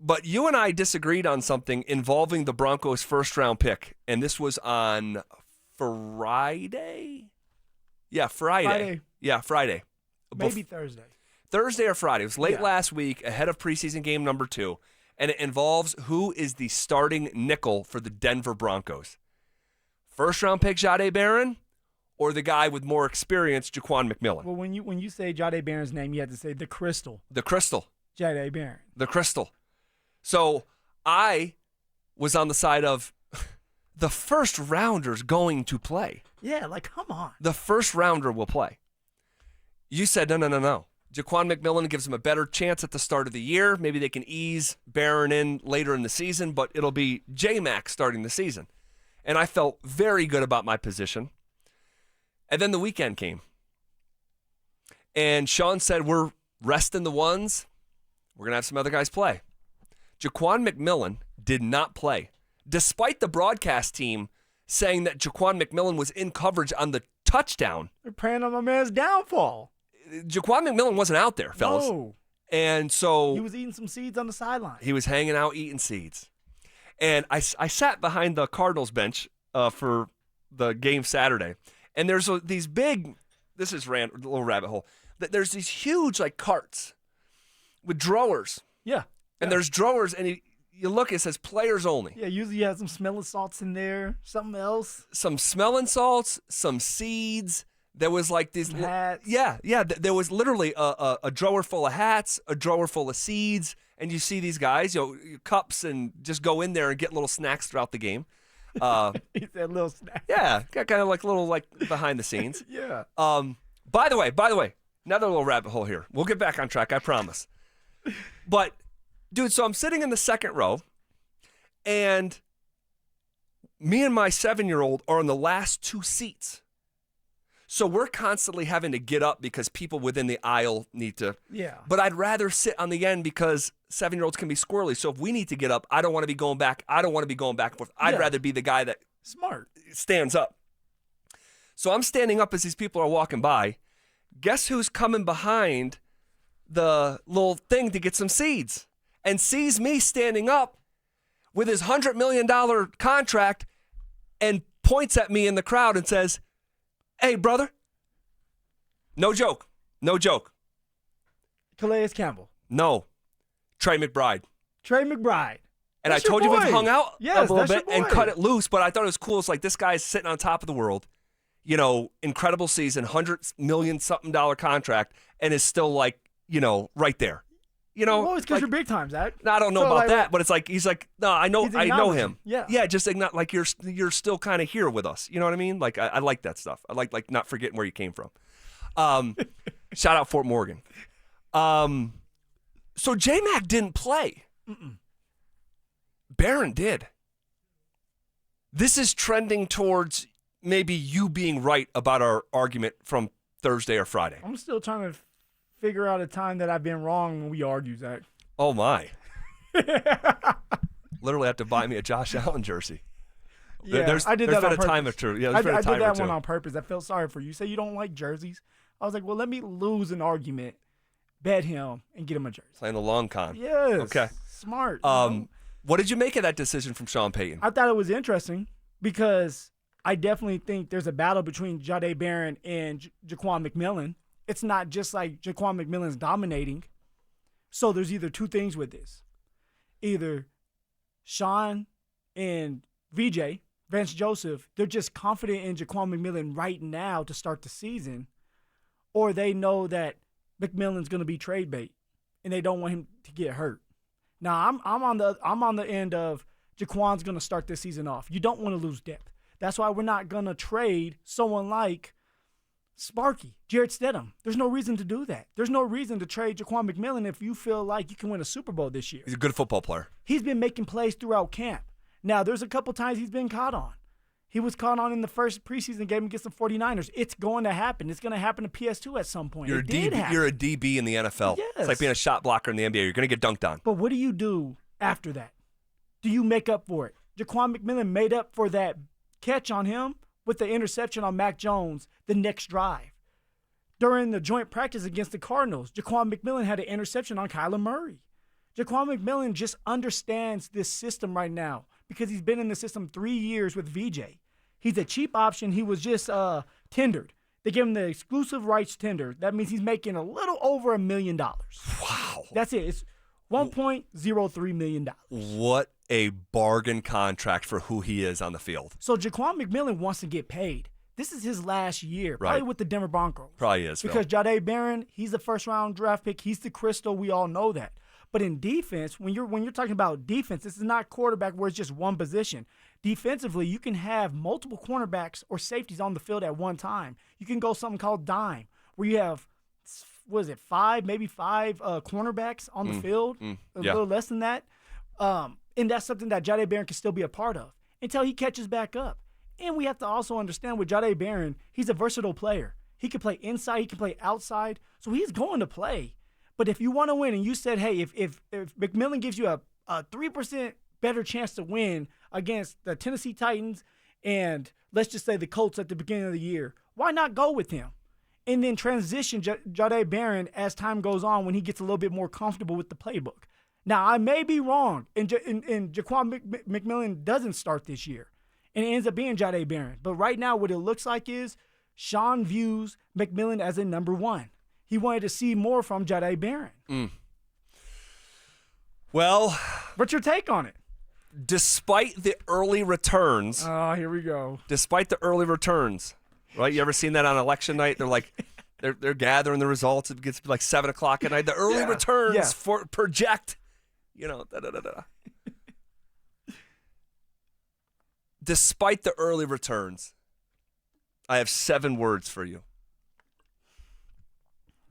But you and I disagreed on something involving the Broncos' first-round pick, and this was on Friday? Yeah, Friday. Yeah, Friday. Maybe Thursday. Thursday or Friday. It was late last week, ahead of preseason game number 2, and it involves who is the starting nickel for the Denver Broncos. First-round pick Jahdae Barron or the guy with more experience, Jaquan McMillan? Well, when you say Jahdae Barron's name, you have to say the Crystal. The Crystal. Jahdae Barron. The Crystal. So I was on the side of the first rounder's going to play. Yeah, like, come on. The first rounder will play. You said, no. Jaquan McMillan gives him a better chance at the start of the year. Maybe they can ease Barron in later in the season, but it'll be J-Mac starting the season. And I felt very good about my position. And then the weekend came. And Sean said, we're resting the ones. We're going to have some other guys play. Jaquan McMillan did not play, despite the broadcast team saying that Jaquan McMillan was in coverage on the touchdown. They're preying on my man's downfall. Jaquan McMillan wasn't out there, fellas. No. And so he was eating some seeds on the sideline. He was hanging out eating seeds. And I sat behind the Cardinals bench for the game Saturday. And there's these big, this is a little rabbit hole, there's these huge like carts with drawers. Yeah. And there's drawers, and you look, it says players only. Yeah, usually you have some smelling salts in there, something else. Some smelling salts, some seeds. There was like these hats. Yeah. There was literally a drawer full of hats, a drawer full of seeds, and you see these guys, cups, and just go in there and get little snacks throughout the game. He said little snacks. Yeah, got kind of like little like behind the scenes. Yeah. By the way, another little rabbit hole here. We'll get back on track, I promise. But, dude, so I'm sitting in the second row, and me and my 7-year-old are in the last 2 seats. So we're constantly having to get up because people within the aisle need to. Yeah. But I'd rather sit on the end because 7-year-olds can be squirrely. So if we need to get up, I don't want to be going back. I don't want to be going back and forth. I'd rather be the guy that stands up. So I'm standing up as these people are walking by. Guess who's coming behind the little thing to get some seeds and sees me standing up with his $100 million contract and points at me in the crowd and says, "Hey, brother." No joke. Calais Campbell. No. Trey McBride. And that's I told you we've hung out a little bit and cut it loose, but I thought it was cool. It's like this guy's sitting on top of the world, incredible season, $100 million something contract, and is still like, right there. Well, it's because you're big time, Zach. I don't know about that, but it's like he's like, no, I know him. Yeah, just not like you're still kind of here with us. You know what I mean? Like I like that stuff. I like not forgetting where you came from. Shout out Fort Morgan. So J-Mac didn't play. Barron did. This is trending towards maybe you being right about our argument from Thursday or Friday. I'm still trying to figure out a time that I've been wrong when we argue, Zach. Oh, my. Literally have to buy me a Josh Allen jersey. Yeah, I did that on purpose. There's been a time or two. Yeah, I did that one on purpose. I felt sorry for you. You say you don't like jerseys. I was like, well, let me lose an argument, bet him, and get him a jersey. Playing the long con. Yes. Okay. Smart. What did you make of that decision from Sean Payton? I thought it was interesting because I definitely think there's a battle between Jahdae Barron and Jaquan McMillan. It's not just like Jaquan McMillan's dominating. So there's either two things with this. Either Sean and Vance Joseph, they're just confident in Jaquan McMillan right now to start the season, or they know that McMillan's going to be trade bait and they don't want him to get hurt. Now, I'm on the end of Jaquan's going to start this season off. You don't want to lose depth. That's why we're not going to trade someone like Sparky, Jarrett Stidham. There's no reason to do that. There's no reason to trade Jaquan McMillan if you feel like you can win a Super Bowl this year. He's a good football player. He's been making plays throughout camp. Now, there's a couple times he's been caught on. He was caught on in the first preseason game against the 49ers. It's going to happen. It's going to happen to PS2 at some point. You're a DB in the NFL. Yes. It's like being a shot blocker in the NBA. You're going to get dunked on. But what do you do after that? Do you make up for it? Jaquan McMillan made up for that catch on him with the interception on Mac Jones the next drive. During the joint practice against the Cardinals, Jaquan McMillan had an interception on Kyler Murray. Jaquan McMillan just understands this system right now because he's been in the system 3 years with VJ. He's a cheap option. He was just tendered. They gave him the exclusive rights tender. That means he's making a little over $1 million. Wow. That's it. It's $1.03 million. What a bargain contract for who he is on the field. So Jaquan McMillan wants to get paid. This is his last year, probably with the Denver Broncos. Probably is. Because Jahdae Barron, he's the first-round draft pick. He's the crystal. We all know that. But in defense, when you're talking about defense, this is not quarterback where it's just one position. Defensively, you can have multiple cornerbacks or safeties on the field at one time. You can go something called dime, where you have, maybe five cornerbacks on the field, a little less than that. And that's something that Jahdae Barron can still be a part of until he catches back up. And we have to also understand with Jahdae Barron, he's a versatile player. He can play inside, he can play outside, so he's going to play. But if you want to win, and you said, hey, if McMillan gives you a 3% better chance to win against the Tennessee Titans and let's just say the Colts at the beginning of the year, why not go with him? And then transition Jahdae Barron as time goes on when he gets a little bit more comfortable with the playbook. Now, I may be wrong, and Jaquan McMillan doesn't start this year, and it ends up being Jahdae Barron. But right now, what it looks like is Sean views McMillan as a number one. He wanted to see more from Jahdae Barron. Well, what's your take on it? Despite the early returns. Oh, here we go. Despite the early returns, right? You ever seen that on election night? They're like, they're gathering the results. It gets like 7 o'clock at night. The early returns for project, Despite the early returns, I have 7 words for you.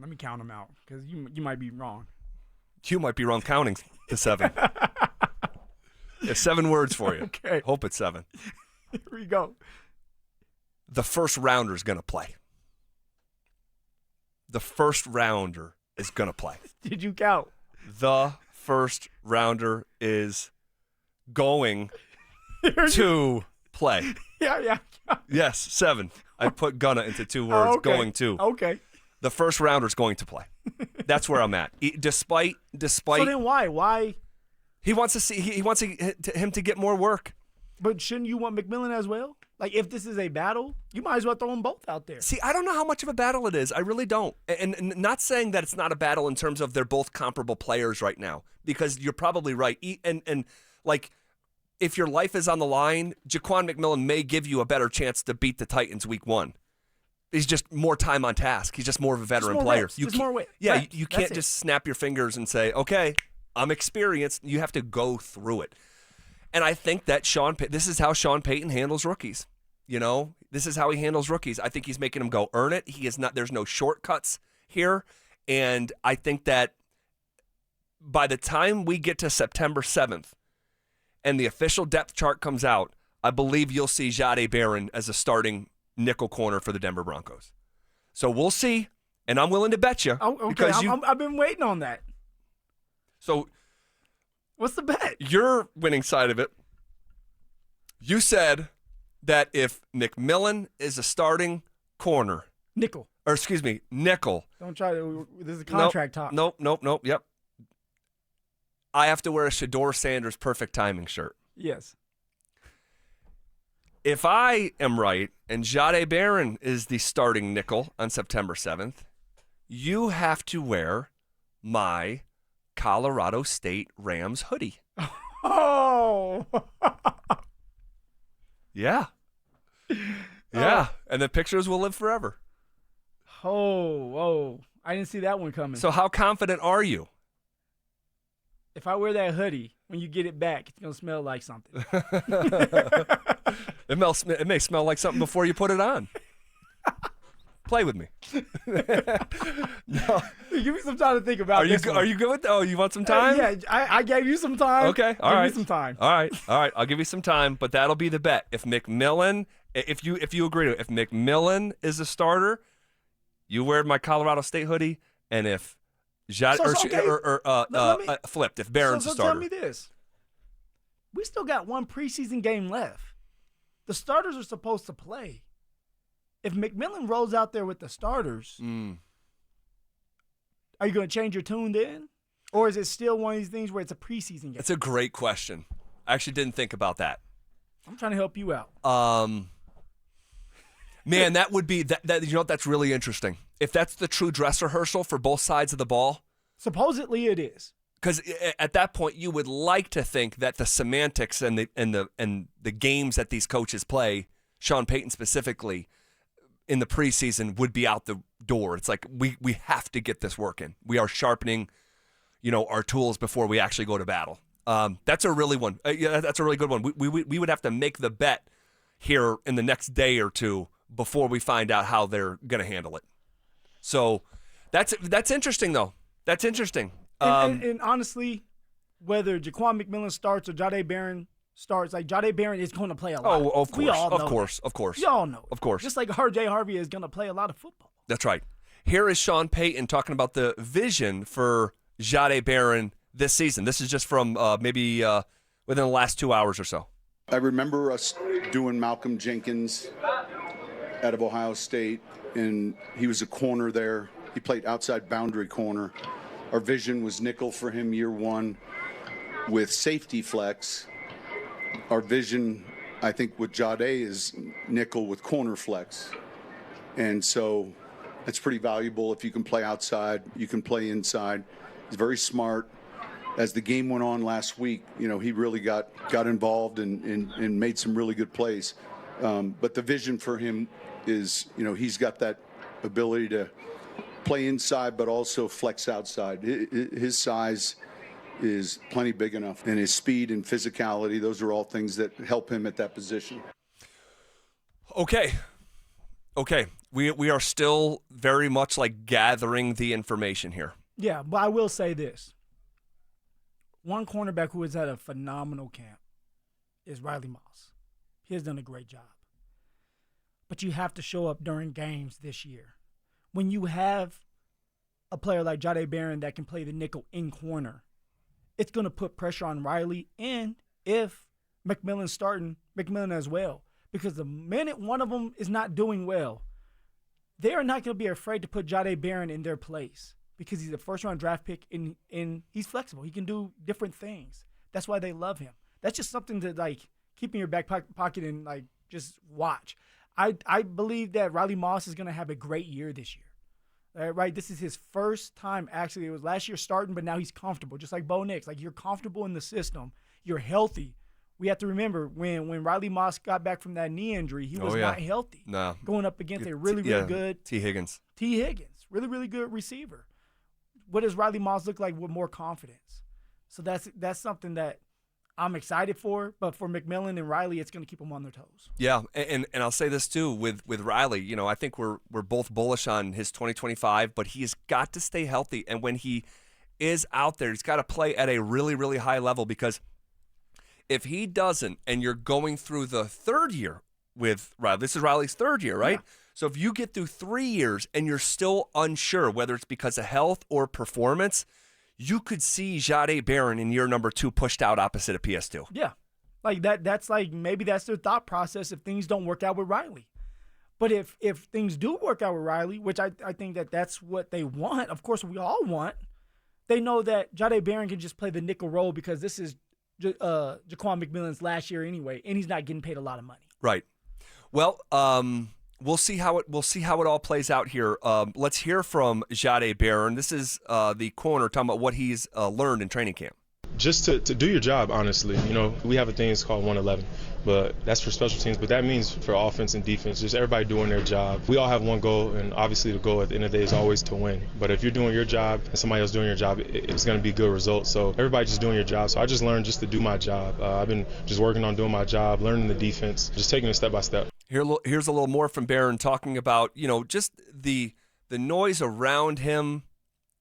Let me count them out because you might be wrong. You might be wrong counting to 7. Yeah, 7 words for you. Okay. Hope it's 7. Here we go. The first rounder is going to play. The first rounder is going to play. Did you count? The first rounder is going to play. Yeah. Yes, 7. I put gonna into 2 words. Okay. Going to. Okay. The first rounder is going to play. That's where I'm at. Despite. So then why? Why? He wants to see. He wants him to get more work. But shouldn't you want McMillan as well? Like, if this is a battle, you might as well throw them both out there. See, I don't know how much of a battle it is. I really don't. And not saying that it's not a battle in terms of they're both comparable players right now, because you're probably right. And like, if your life is on the line, Jaquan McMillan may give you a better chance to beat the Titans week 1. He's just more time on task. He's just more of a veteran player. You can't just snap your fingers and say, okay, I'm experienced. You have to go through it. And I think that this is how Sean Payton handles rookies. This is how he handles rookies. I think he's making them go earn it. He is not. There's no shortcuts here. And I think that by the time we get to September 7th and the official depth chart comes out, I believe you'll see Jahdae Barron as a starting nickel corner for the Denver Broncos. So we'll see, and I'm willing to bet you. Oh, okay, I've been waiting on that. So what's the bet? Your winning side of it, you said that if McMillan is a starting corner. Nickel. Nickel. Don't try to. This is a contract talk. Nope. Yep. I have to wear a Shedeur Sanders perfect timing shirt. Yes. If I am right and Jahdae Barron is the starting nickel on September 7th, you have to wear my Colorado State Rams hoodie. Oh. Yeah. Yeah. And the pictures will live forever. Oh. I didn't see that one coming. So how confident are you? If I wear that hoodie, when you get it back, it's going to smell like something. It may smell like something before you put it on. Play with me. No. Give me some time to think about this. Are you good? Oh, you want some time? Yeah, I gave you some time. Okay, all right. Give me some time. All right. I'll give you some time, but that'll be the bet. If McMillan, if you agree to it, if McMillan is a starter, you wear my Colorado State hoodie, and if flipped, if Barron's a starter. So tell me this: we still got one preseason game left. The starters are supposed to play. If McMillan rolls out there with the starters, are you going to change your tune then? Or is it still one of these things where it's a preseason game? That's a great question. I actually didn't think about that. I'm trying to help you out. Man, that would be that. You know what? That's really interesting. If that's the true dress rehearsal for both sides of the ball, supposedly it is. Because at that point, you would like to think that the semantics and the games that these coaches play, Sean Payton specifically, in the preseason would be out the door. It's like we have to get this working. We are sharpening, our tools before we actually go to battle. That's a really one. That's a really good one. We would have to make the bet here in the next day or two before we find out how they're going to handle it. So that's interesting, though. That's interesting. And honestly, whether Jaquan McMillan starts or Jahdae Barron starts, like Jahdae Barron is going to play a lot. Oh, of course. We all know of course. We all know. Of course. Just like R.J. Harvey is going to play a lot of football. That's right. Here is Sean Payton talking about the vision for Jahdae Barron this season. This is just from maybe within the last 2 hours or so. I remember us doing Malcolm Jenkins out of Ohio State, and he was a corner there. He played outside boundary corner. Our vision was nickel for him year one with safety flex. Our vision, I think, with Jahdae is nickel with corner flex. And so it's pretty valuable. If you can play outside, you can play inside. He's very smart. As the game went on last week, he really got involved and made some really good plays. But the vision for him is, he's got that ability to play inside but also flex outside. His size is plenty big enough, and his speed and physicality, those are all things that help him at that position. Okay. We are still very much like gathering the information here. Yeah, but I will say this. One cornerback who has had a phenomenal camp is Riley Moss. He has done a great job. But you have to show up during games this year. When you have a player like Jahdae Barron that can play the nickel in corner, it's going to put pressure on Riley, and if McMillan's starting, McMillan as well. Because the minute one of them is not doing well, they are not going to be afraid to put Jahdae Barron in their place because he's a first-round draft pick and he's flexible. He can do different things. That's why they love him. That's just something to, keep in your back pocket and, just watch. I believe that Riley Moss is going to have a great year this year. Right? This is his first time, actually. It was last year starting, but now he's comfortable, just like Bo Nix. You're comfortable in the system. You're healthy. We have to remember when Riley Moss got back from that knee injury, he was not healthy. No. Going up against a really good T. Higgins. Really, really good receiver. What does Riley Moss look like with more confidence? So that's something that I'm excited for. But for McMillan and Riley, it's going to keep them on their toes. Yeah, and I'll say this too with Riley. I think we're both bullish on his 2025, but he's got to stay healthy. And when he is out there, he's got to play at a really, really high level, because if he doesn't, and you're going through the third year with Riley, this is Riley's third year, right? Yeah. So if you get through 3 years and you're still unsure whether it's because of health or performance, you could see Jahdae Barron in year number 2 pushed out opposite of PS2. Yeah. That's maybe that's their thought process if things don't work out with Riley. But if things do work out with Riley, which I think that's what they want, of course we all want, they know that Jahdae Barron can just play the nickel role because this is Jaquan McMillan's last year anyway, and he's not getting paid a lot of money. Right. Well, we'll see how it all plays out here. Let's hear from Jahdae Barron. This is the corner talking about what he's learned in training camp. Just to do your job, honestly. We have a thing it's called 111, but that's for special teams. But that means for offense and defense, just everybody doing their job. We all have one goal, and obviously the goal at the end of the day is always to win. But if you're doing your job and somebody else doing your job, it's going to be good results. So everybody just doing your job. So I just learned just to do my job. I've been just working on doing my job, learning the defense, just taking it step by step. Here's a little more from Barron talking about, just the noise around him,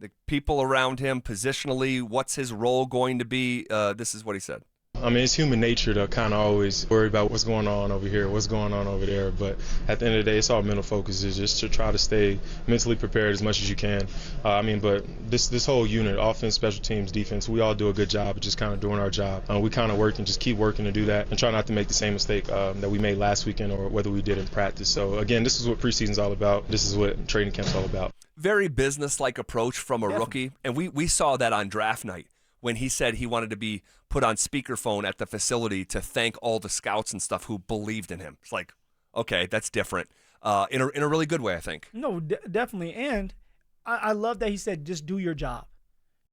the people around him, positionally, what's his role going to be. This is what he said. It's human nature to kind of always worry about what's going on over here, what's going on over there. But at the end of the day, it's all mental focus. Is just to try to stay mentally prepared as much as you can. But this whole unit, offense, special teams, defense, we all do a good job of just kind of doing our job. We kind of work and just keep working to do that and try not to make the same mistake that we made last weekend or whether we did in practice. So, again, this is what preseason's all about. This is what training camp's all about. very business-like approach from a rookie, and we saw that on draft night when he said he wanted to be put on speakerphone at the facility to thank all the scouts and stuff who believed in him. It's like, okay, that's different in a really good way, I think. No, definitely. And I love that he said, just do your job.